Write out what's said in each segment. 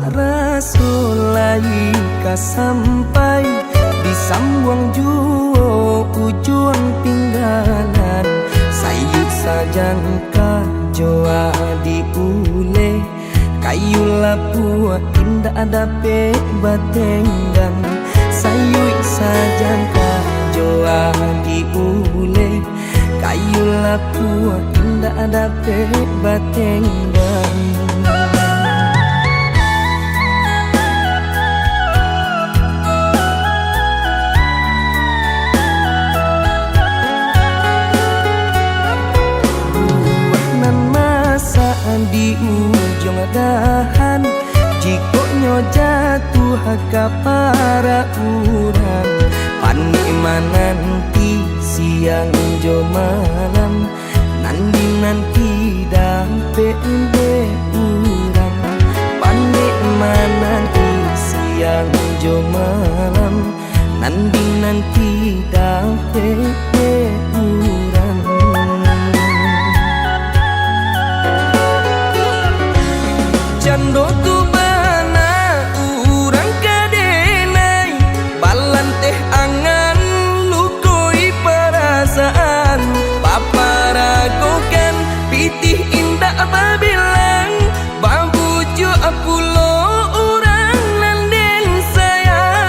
rasul lai ka sampai disambuang juo ujung pinggalan sayu sajan ka joa diule kayu lapua indah ada pe batenggang sayu sajan ka joa diule kayu lapua indah ada pe batenggang. Di ujung dahan jikonya jatuh ke para urang nanti siang jo malam nanti dampe urang nanti siang jo malam nanti dampe urang. Jando tu bana urang kadenai balan teh angan lukoi perasaan paparagokan pitih indah babilang babuju apulo urang nanden sayang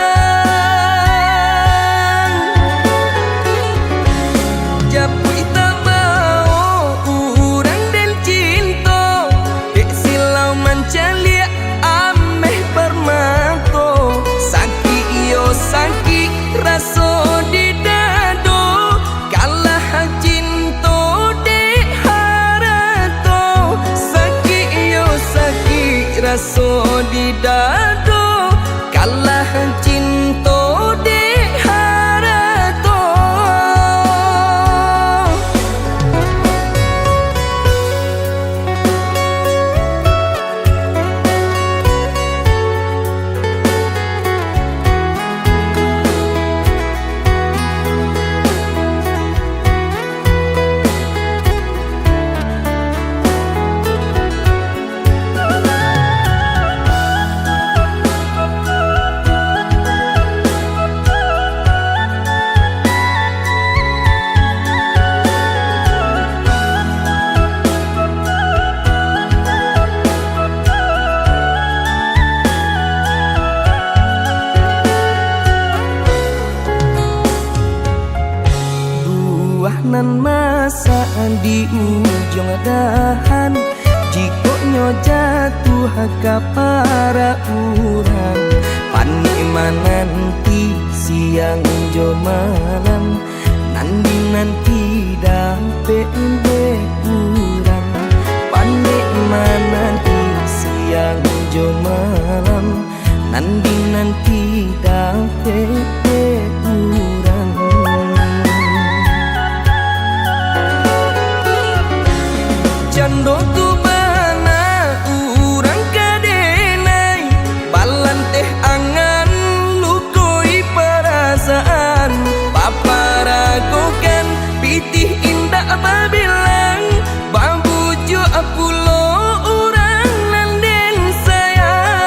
japui tabao urang den cinta dek silau mancalia ameh permato sakit iyo sakit raso di dado kalah cinta dek harato sakit iyo sakit raso di dado kalah cinta dek harato. Nan masa di ujung dahan jikonya jatuh ke para urang nanti siang jo malam nanti dampe urang nanti siang jo malam nanti dampe urang. Jando tu bana urang kadenai balan teh angan lukoi perasaan paparagokan pitih indah babilang babuju apulo urang nanden sayang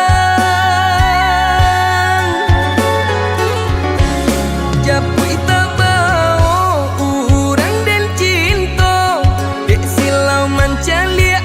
japui tabao urang den cinta dek silau mancalia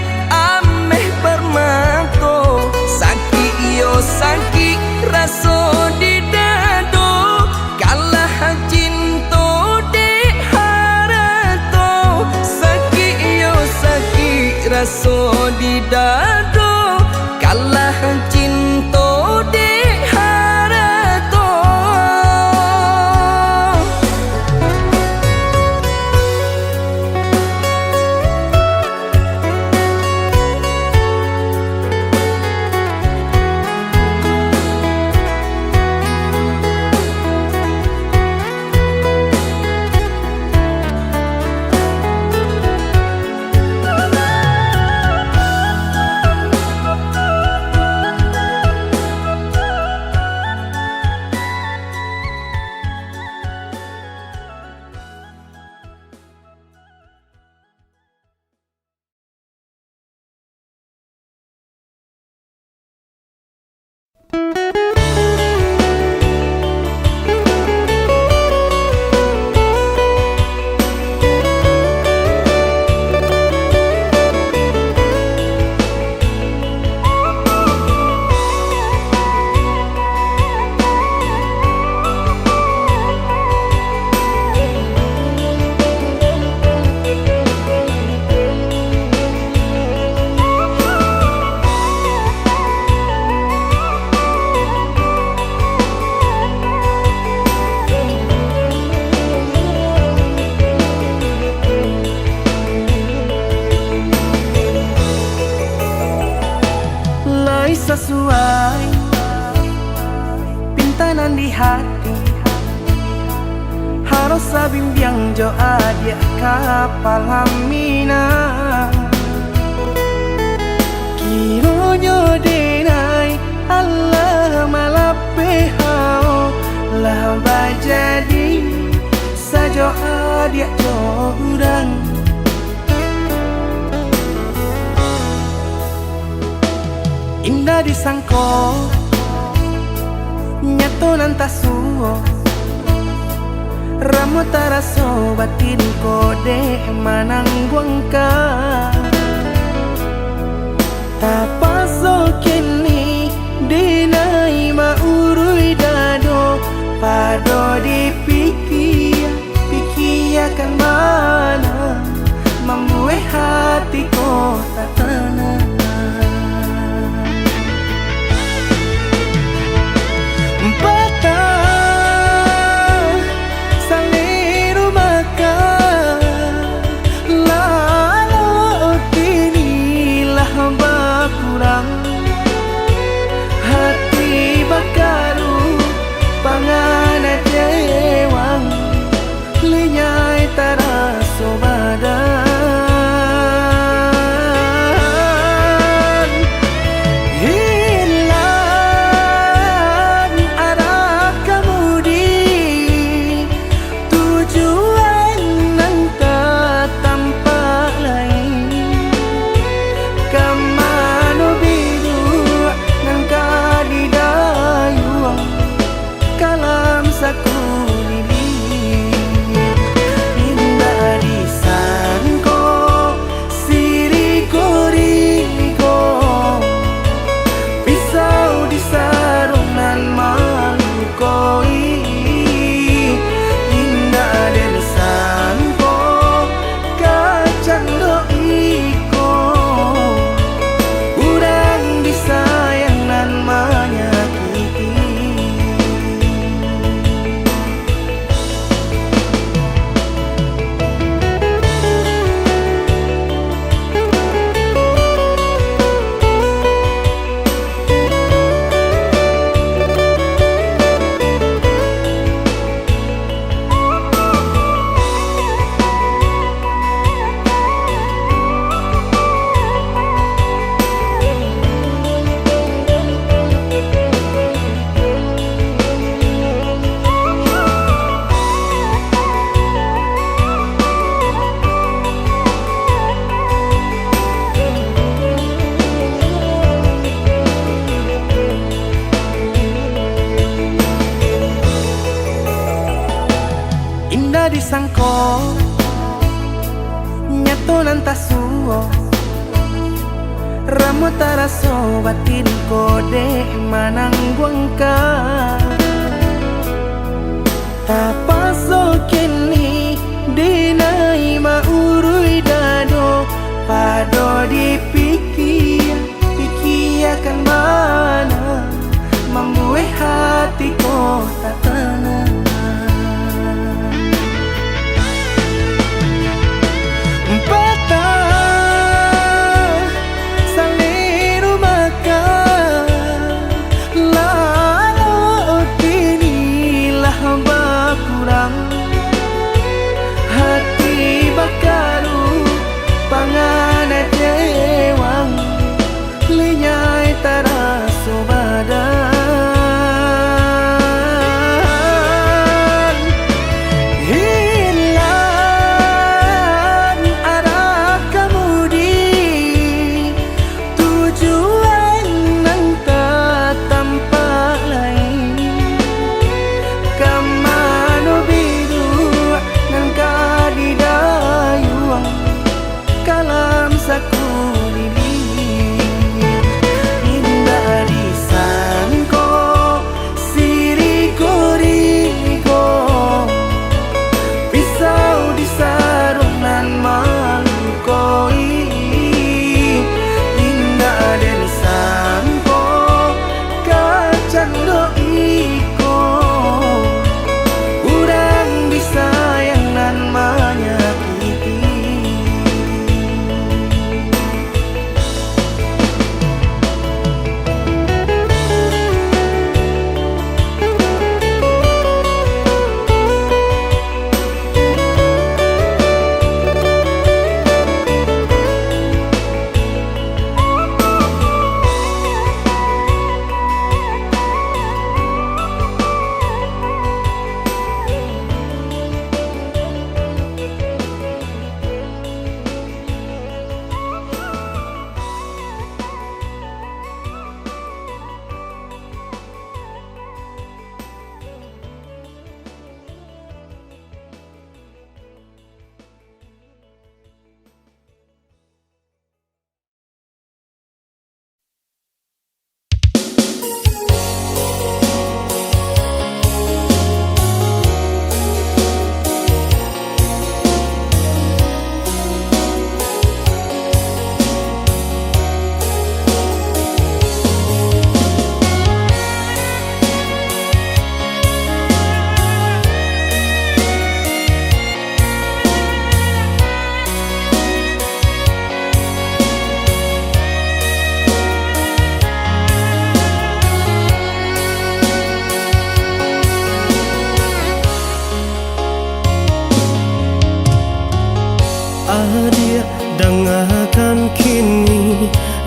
pai pintanan di hati harus sabimbiang jo adia kapalamina kiro nyo denai Allah malapehau lah bajadi sajo adia jo urang indah disangko nyato nantasuo ramu taraso batin kode manangguangka tapaso kini dinai maurui dado pado pikiakan mana membuat hatiku tak tenang. Hati bakaru pangana jewang lenyai taraso badan hilang arah kemudi tujuan nangka tampak lain kamano biru nangka di dayuang kalam sakunili indah disangko siriko pisau di sarungan malukoi indah disangko kacang doiko urang disayangan menyakiti indah disangko nyato nantasuo ramu taraso batin kode manangguangka tapaso kini dinai maurui dado pado pikiakan mana membuat hatiku tak tenang. Hati bakaru pangana jewang lenyai taraso badan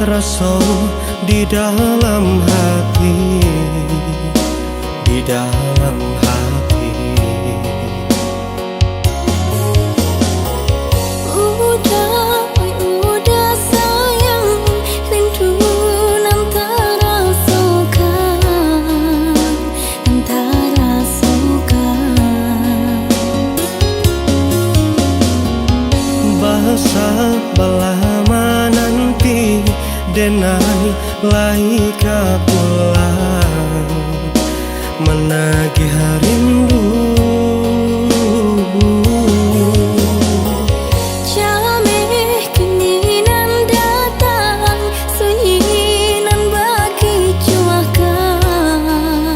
rasa di dalam hati, di dalam hati. Udah sayang, rindu nan terasukan, nan terasukan. Bahasa belama nanti denai laika pulang menagih rindu. Jameh kini nan datang, sunyi nan bagi cuakan,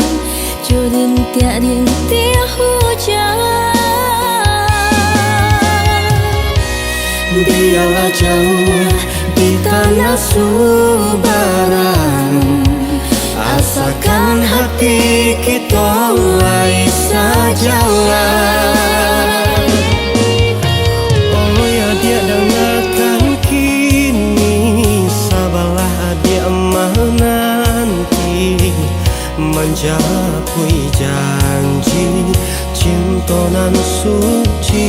jurin rintik hujan. Biarlah jauh di tanah Subaran, asalkan hati kita lai sajalah. Oh ya dia dengarkan kini, sabarlah dia menanti, menjapui janji cinta nan suci.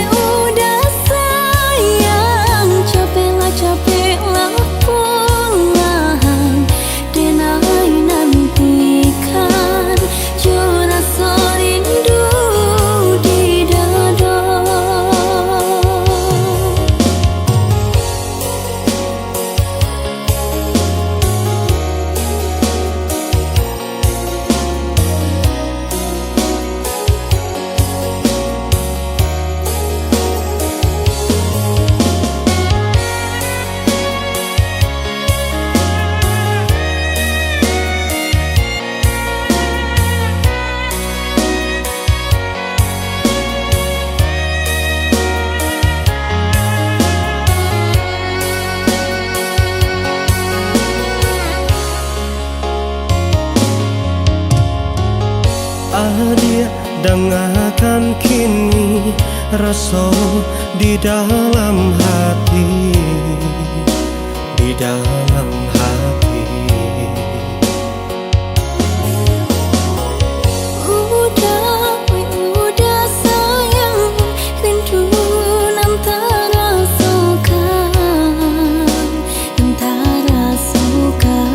Udah sayang, capeklah pulang, denai nantikan jua rasa rindu di dada. Dia dengarkan kini, rasa di dalam hati, di dalam hati. Udah sayang, rindu nan terasukan, nan terasukan.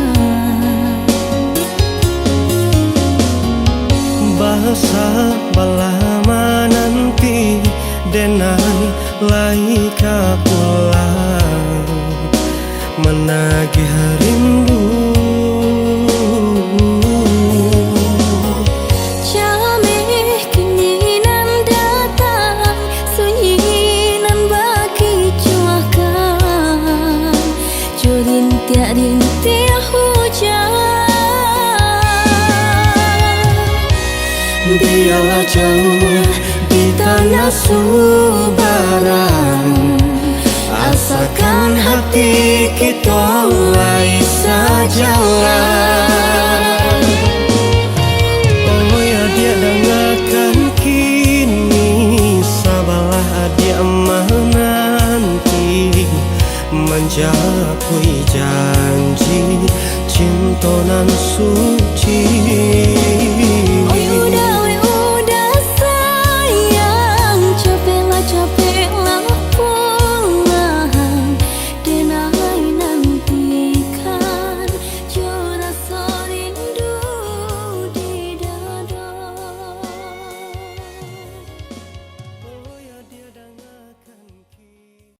Bahasa belama nanti denai laika pulang menagih rindu. Jameh kini nan datang, sunyi nan bagi cuakan, jurin rintik hujan. Biarlah jauh di tanah Subaran, asalkan hati kita lai sajalah. Oh ya dia dengarkan kini, sabarlah dia menanti, menjapui janji cinta nan suci. Udah sayang, capeklah pulang, denai nantikan jua rasa rindu di dada. Oh ya dia dengarkan kini.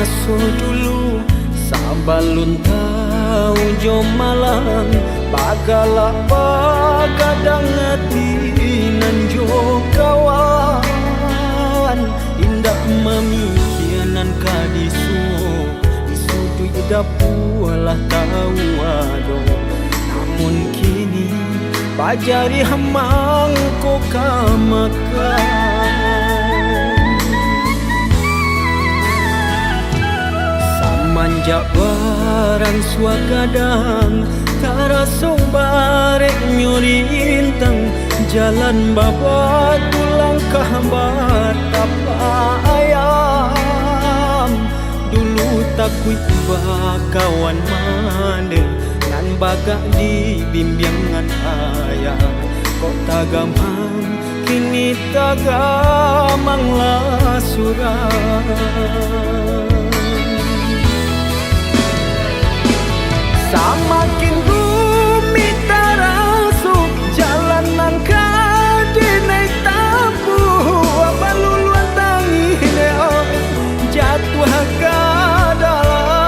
masa dulu sabalun tahu jom malang bagala pagadang hati nan jo kawan indak mamikianan kadisu disudu dapulah tahu ado namun kini bajari hamang ko kamakan manjak barang suagadang taraso barek nyurintang jalan baba tulang kahbar tapa ayam dulu takui kawan mande nan bagak di bimbingan ayah kok tagamang kini tagamang lah surah samakin rumit tarasu jalanan kadinai tapu abaluluan tangi neo jatuh ke dalam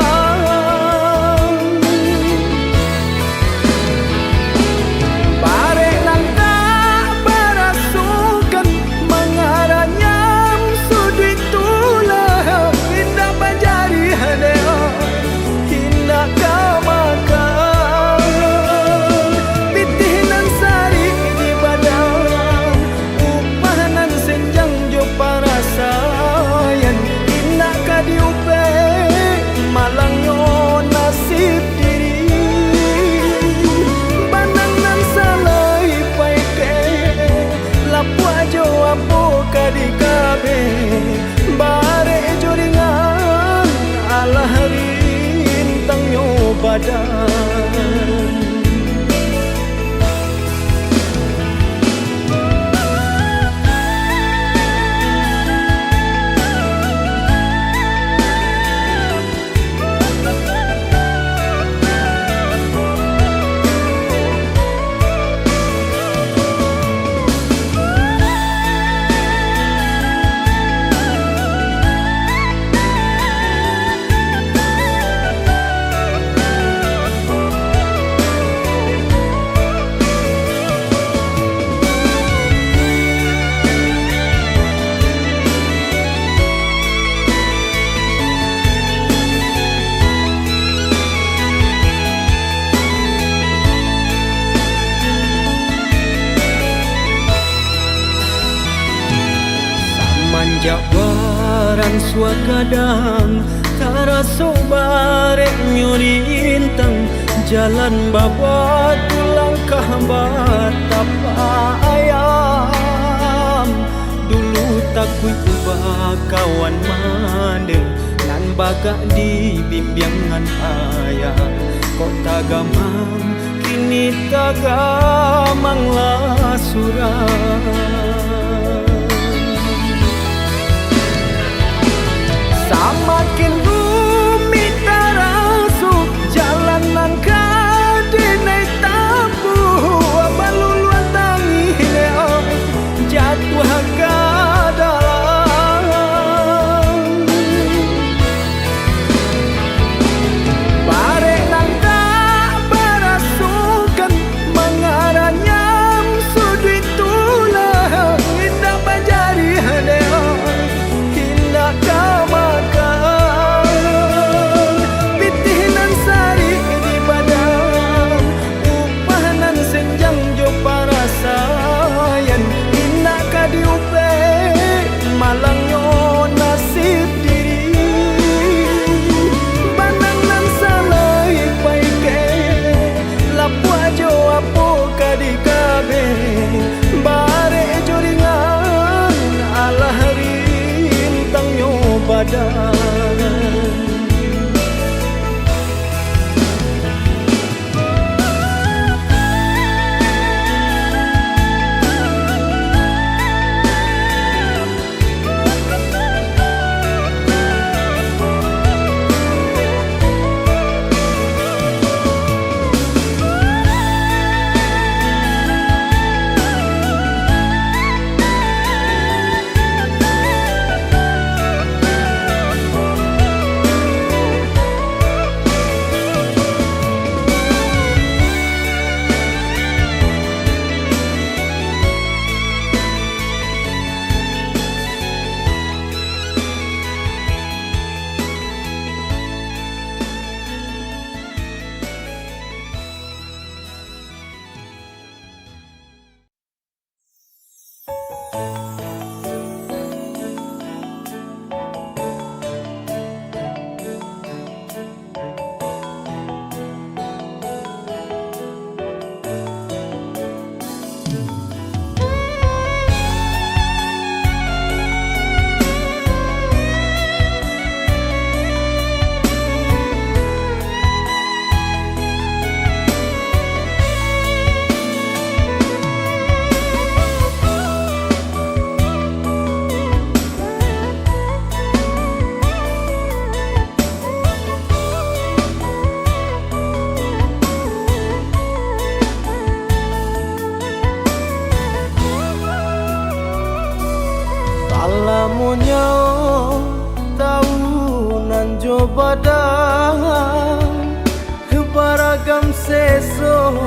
barek nang tak berasukan mengaranya sudut tulah indah bajari neo indah kama di kabe bare joringan ala rintang nyo badan manjak barang suagadang taraso barek nyurintang jalan baba tulang kahbar tapa ayam dulu takui kawan mande nan bagak di bimbingan ayah kok tagamang kini tagamang lah surah samakin rumit tarasu jalanan kadinai tapu abaluluan tangi neo jatuh ke dalam barek nang tak berasukan mengaranya sudut tulah coba dah baragam seso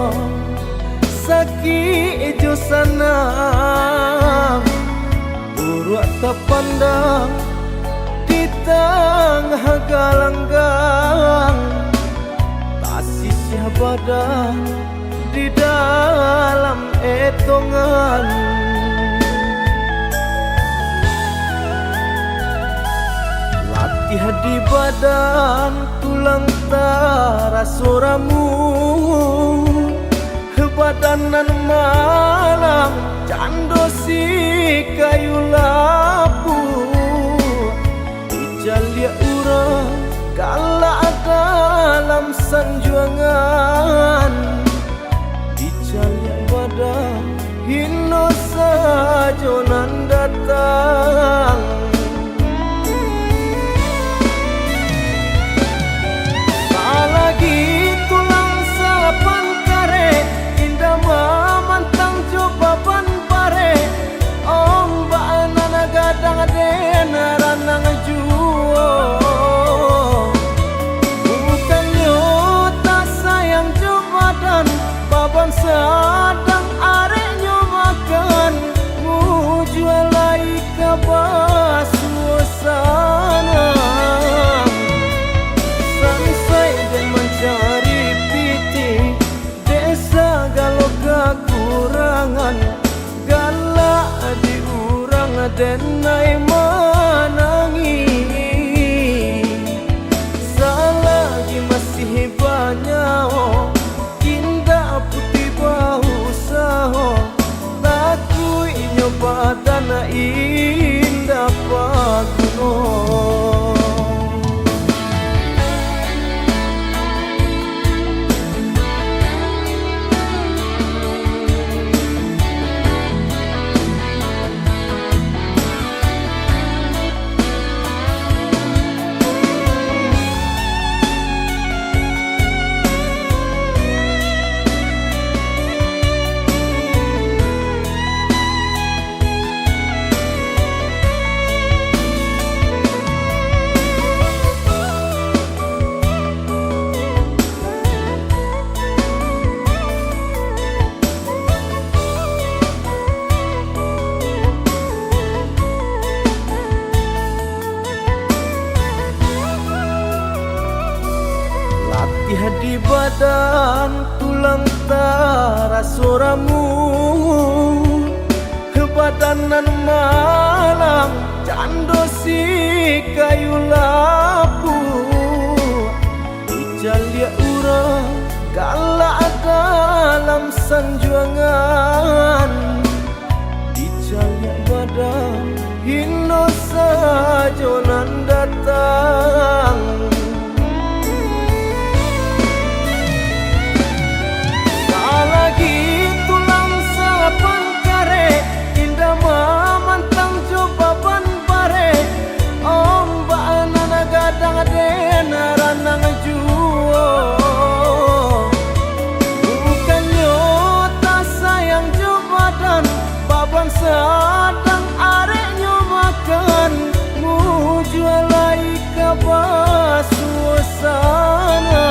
sakit jo sana urut terpandang di tengah galanggang tak sisih badan di dalam etongan. Latih di badan tulang tarasoramu badanan malam candosi kayu lapu ijalia urang galak dalam sanjuangan ijalia badan hino sajonan datang. Sadang areknya makan mujual lai kabah suasana sampai dan mencari piti desa galau kekurangan galak diurang denai menangi selagi masih banyak badana indah paguno. Latih di badan tulang tarasoramu badanan malam candosi kayu lapu ijalia urang galak dalam sanjuangan ijalia badan hino sajonan datang. Sadang areknya makan mujual lai kabah suasana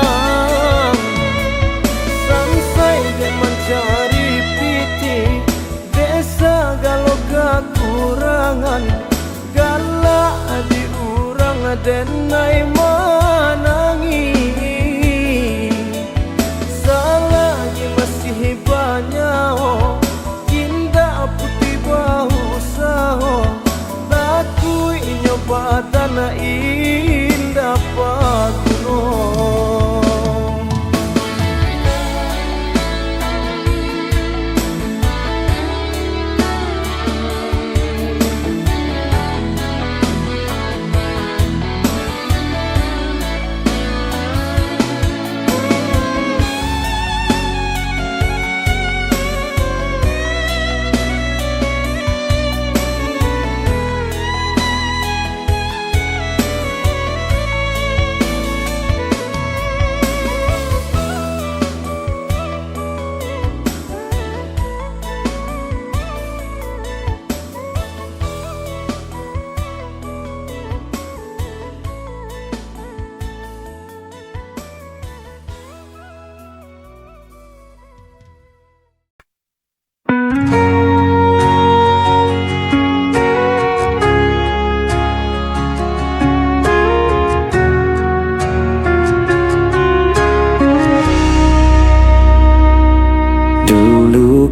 sampai dan mencari piti desa galau kekurangan galak diurang denai menangi selagi masih banyak badana indah paguno.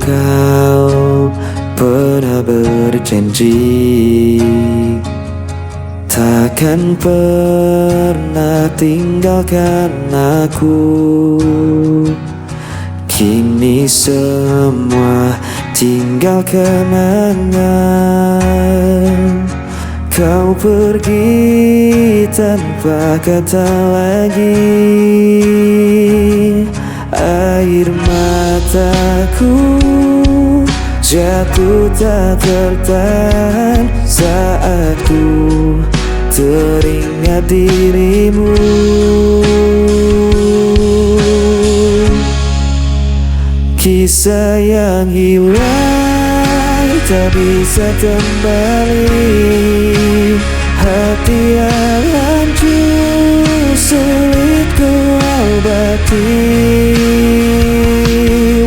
kau pernah berjanji takkan pernah tinggalkan aku. Kini semua tinggal kenangan. Kau pergi tanpa kata lagi. Air mataku jatuh tak tertahan saat ku teringat dirimu. Kisah yang hilang tak bisa kembali. Hati yang hancur sulit ku obati.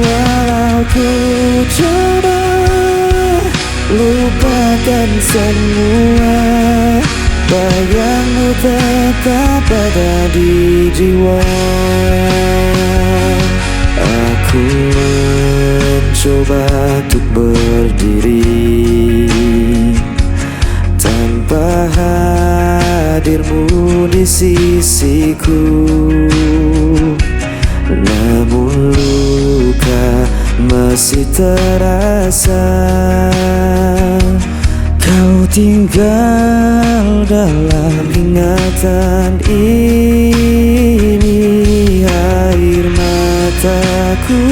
Walau ku coba lupakan semua, bayangmu tetap ada di jiwa. Aku mencoba untuk berdiri tanpa hadirmu di sisiku. Namun luka masih terasa. Kau tinggal dalam ingatan ini. Air mataku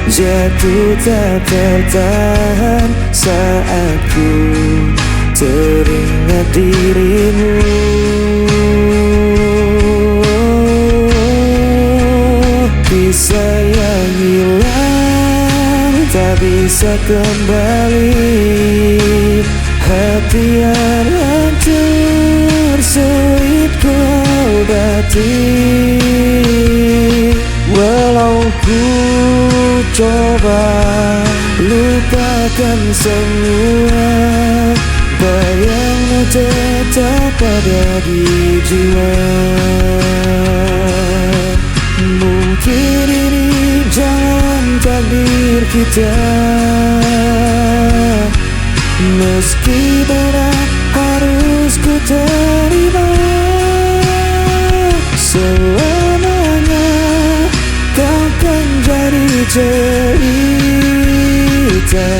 jatuh tak tertahan saat ku teringat dirimu. Kisah yang hilang tak bisa kembali. Hati yang hancur sulit ku obati. Walau ku coba lupakan semua, bayangmu tetap ada di jiwa. Mungkin ini jalan takdir kita, meski berat harus ku terima. Selamanya kau kan jadi cerita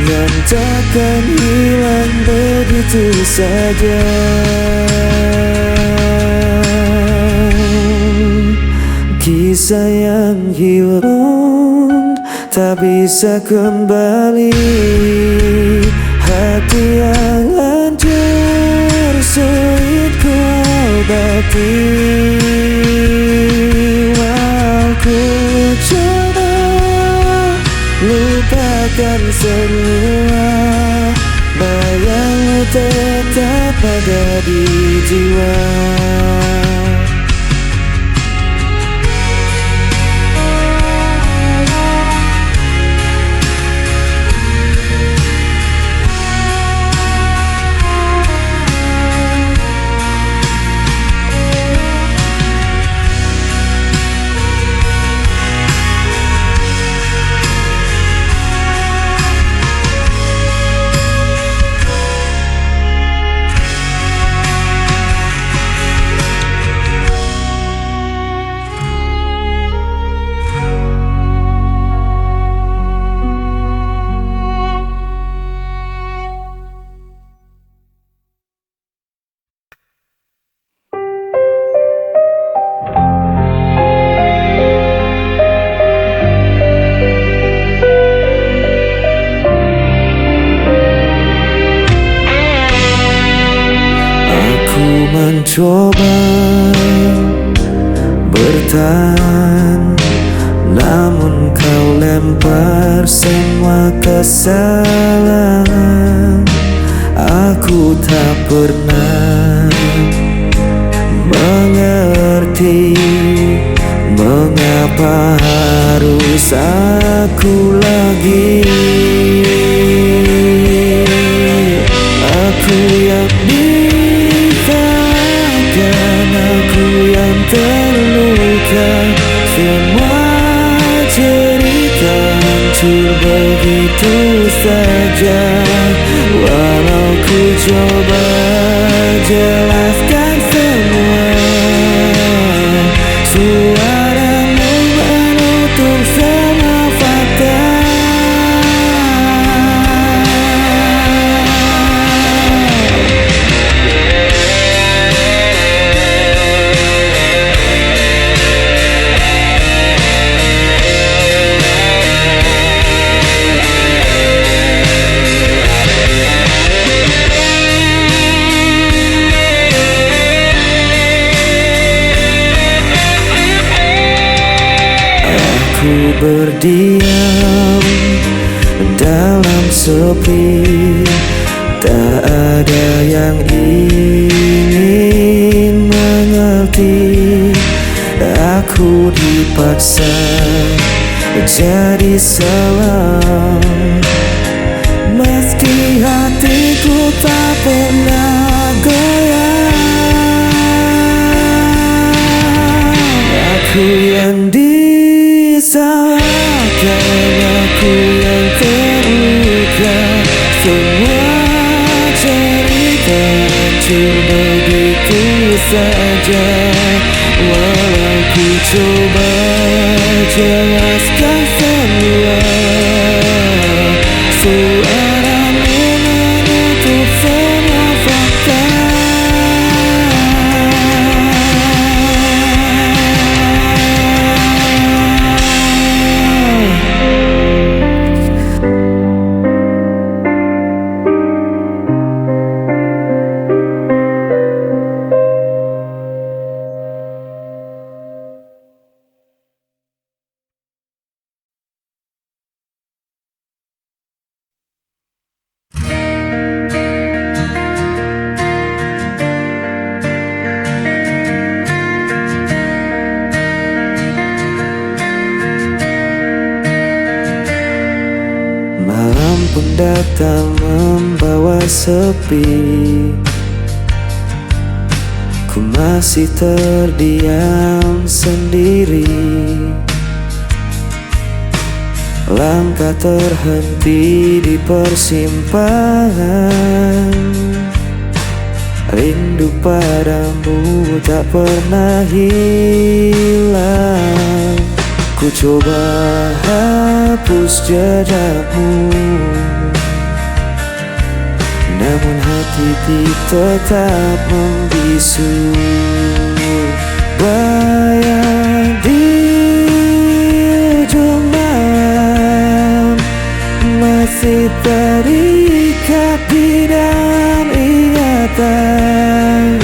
yang takkan hilang begitu saja. Kisah yang hilang tak bisa kembali. Hati yang hancur sulit ku obati. Walau ku coba lupakan semua, bayangmu tetap ada di jiwa. Mencoba bertahan, namun kau lempar semua kesalahan. Aku tak pernah mengerti mengapa harus aku lagi. Aku yang aku yang terluka. Semua cerita hancur begitu saja. Walau ku coba jelaskan semua, suaramu menutup semua fakta. Aku berdiam dalam sepi, tak ada yang ingin mengerti. Aku dipaksa jadi salah, meski hatiku tak pernah goyah. Aku yang disalahkan, aku yang terluka. Semua cerita hancur begitu saja. Walau ku coba jelaskan semua, suaramu menutup semua fakta. Malam pun datang membawa sepi. Ku masih terdiam sendiri. Langkah terhenti di persimpangan. Rindu padamu tak pernah hilang. Ku coba hapus jejakmu, namun hati tetap membisu. Bayang di ujung malam masih terikat di dalam ingatan.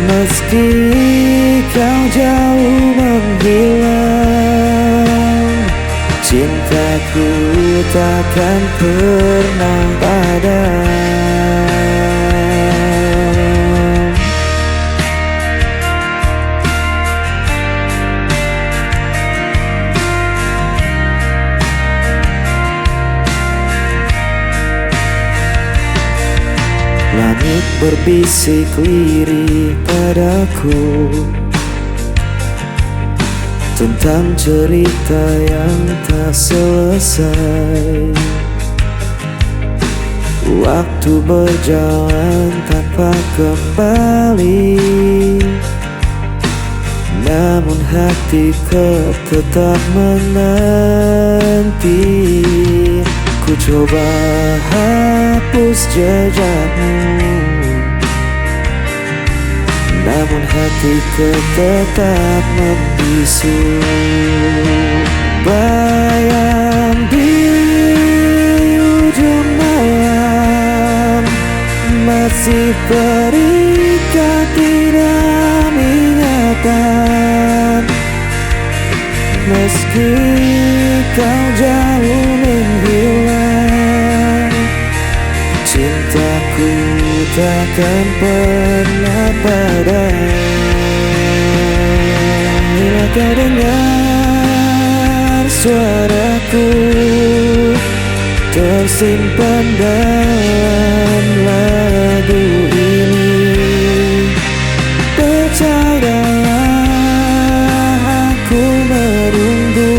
Meski kau jauh menghilang, cintaku takkan pernah padam. Langit berbisik lirik padaku tentang cerita yang tak selesai. Waktu berjalan tanpa kembali, namun hatiku tetap menanti. Ku coba hapus jejakmu, namun hatiku tetap membisu. Bayang di ujung malam masih terikat di dalam ingatan. Meski kau jauh menghilang, cintaku takkan pernah padam. Bila kau dengar suaraku tersimpan dalam lagu ini, percayalah aku menunggu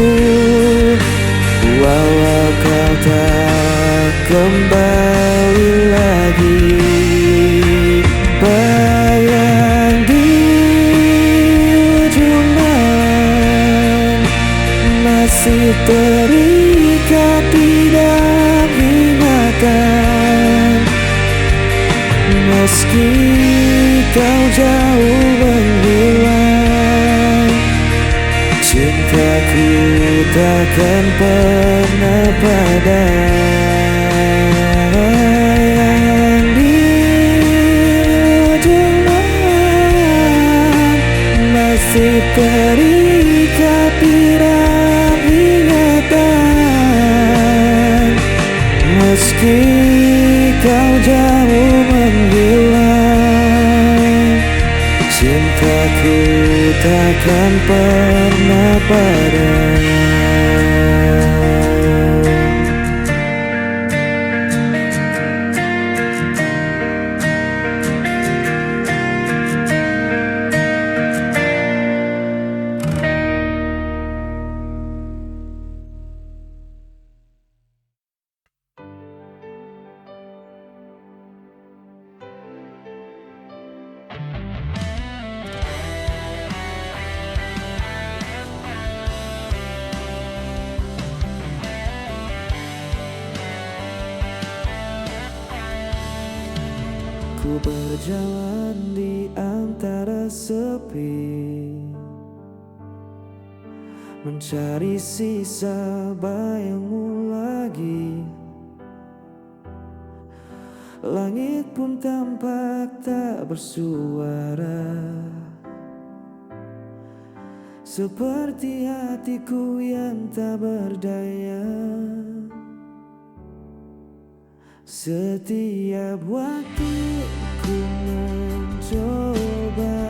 terikat di dalam ingatan. Meski kau jauh menghilang, cintaku takkan pernah padam. Yang di ujung malam masih terikat di dalam ingatan. Meski kau jauh menghilang, cintaku takkan pernah padam. Ku berjalan di antara sepi, mencari sisa bayangmu lagi. Langit pun tampak tak bersuara, seperti hatiku yang tak berdaya. Setiap waktu ku mencoba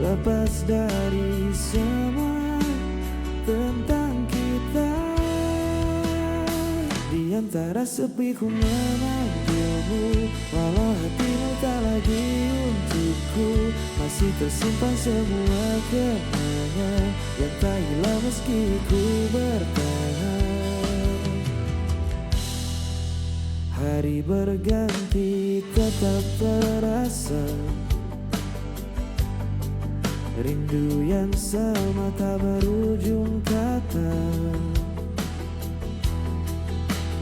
lepas dari semua tentang kita. Di antara sepi ku memanggilmu, walau hatimu tak lagi untukku. Masih tersimpan semua kenangan yang tak hilang meski ku bertahan. Hari berganti tetap terasa, rindu yang sama tak berujung kata.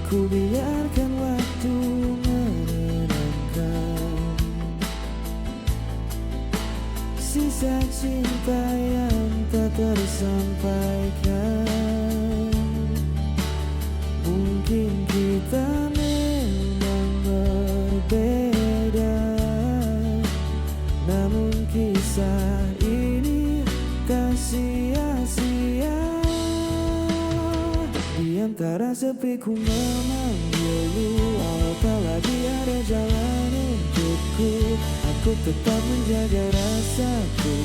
Ku biarkan waktu menenangkan sisa cinta yang tak tersampaikan. Mungkin kita memang berbeda, namun kisah ini tak sia-sia. Di antara sepi ku memanggilmu, walau tak lagi ada jalan untukku. Aku tetap menjaga rasaku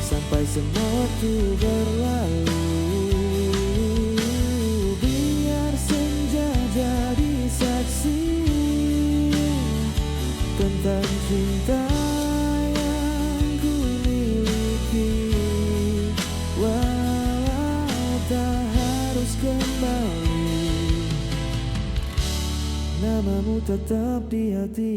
sampai semua waktu berlalu. Biar senja jadi saksi tentang cinta yang ku miliki, walau tak harus kembali. Namamu tetap di hati